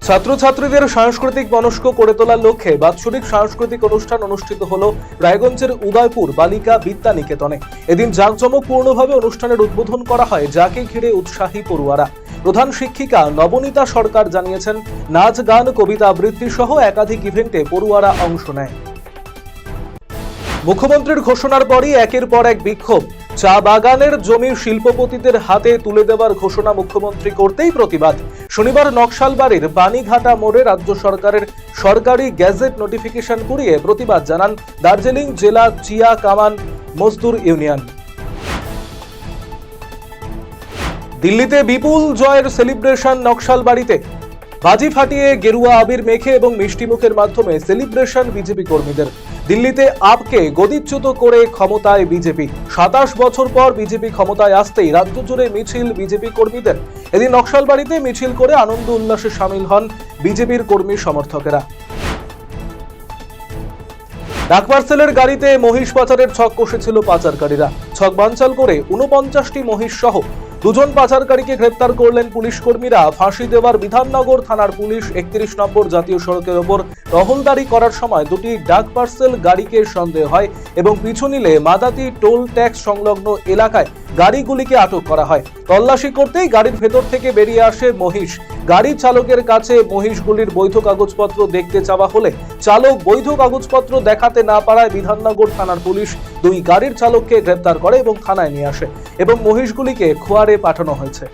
ছাত্রছাত্রীদের সাংস্কৃতিক মনস্ক করে তোলার লক্ষ্যে বাৎসরিক সাংস্কৃতিক অনুষ্ঠান অনুষ্ঠিত হলো রায়গঞ্জের উদয়পুর বালিকা বিদ্যা নিকেতনে। এদিন জাঁকজমকপূর্ণভাবে অনুষ্ঠানের উদ্বোধন করা হয়, যাকে ঘিরে উৎসাহী পড়ুয়ারা। প্রধান শিক্ষিকা নবনীতা সরকার জানিয়েছেন, নাচ, গান, কবিতা আবৃত্তি সহ একাধিক ইভেন্টে পড়ুয়ারা অংশ নেয়। মুখ্যমন্ত্রীর ঘোষণার পরই একের পর এক বিক্ষোভ। চা বাগানের জমি শিল্পপতিদের হাতে তুলে দেওয়ার ঘোষণা মুখ্যমন্ত্রী করতেই প্রতিবাদ। শনিবার নকশালবাড়ির বাণীঘাটা মোড়ে রাজ্য সরকারের সরকারি গ্যাজেট নোটিফিকেশন কুড়িয়ে প্রতিবাদ জানান দার্জিলিং জেলা চিয়া কামান মজদুর ইউনিয়ন। দিল্লিতে বিপুল জয়ের সেলিব্রেশন নকশালবাড়িতে। বাজি ফাটিয়ে, গেরুয়া আবির মেখে এবং মিষ্টিমুখের মাধ্যমে সেলিব্রেশন বিজেপি কর্মীদের। দিল্লিতে আপকে গদিচ্যুত করে ক্ষমতায় বিজেপি। 27 বছর পর বিজেপি ক্ষমতায় আসতেই রাজ্য জুড়ে মিছিল বিজেপি কর্মীদের। এদিন নকশালবাড়িতে মিছিল করে আনন্দ উল্লাসে সামিল হন বিজেপির কর্মী সমর্থকেরা। ডাক পার্সেলের গাড়িতে মহিষ পাচারের ছক কষেছিল পাচারকারীরা। ছক বানচাল করে 49টি মহিষ সহ দুজন পাচারকারীকে গ্রেপ্তার করলেন পুলিশ কর্মীরা। ফাঁসি দেওয়ার বিধাননগর থানার পুলিশ 31 নম্বর জাতীয় সড়কের ওপর টহলদারি করার সময় দুটি ডাক পার্সেল গাড়িকে সন্দেহ হয় এবং পিছু নিলে মাদাতি টোল ট্যাক্স সংলগ্ন এলাকায় গাড়িগুলিকে আটক করা হয়। তল্লাশি করতেই গাড়ির ভেতর থেকে বেরিয়ে আসে মহিষ। গাড়ি চালকের কাছে মহিষগুলির বৈধ কাগজপত্র দেখতে চাওয়া হলে চালক বৈধ কাগজপত্র দেখাতে না পারায় বিধাননগর থানার পুলিশ দুই গাড়ির চালককে গ্রেপ্তার করে এবং থানায় নিয়ে আসে এবং মহিষগুলিকে খোয়ারে পাঠানো হয়েছে।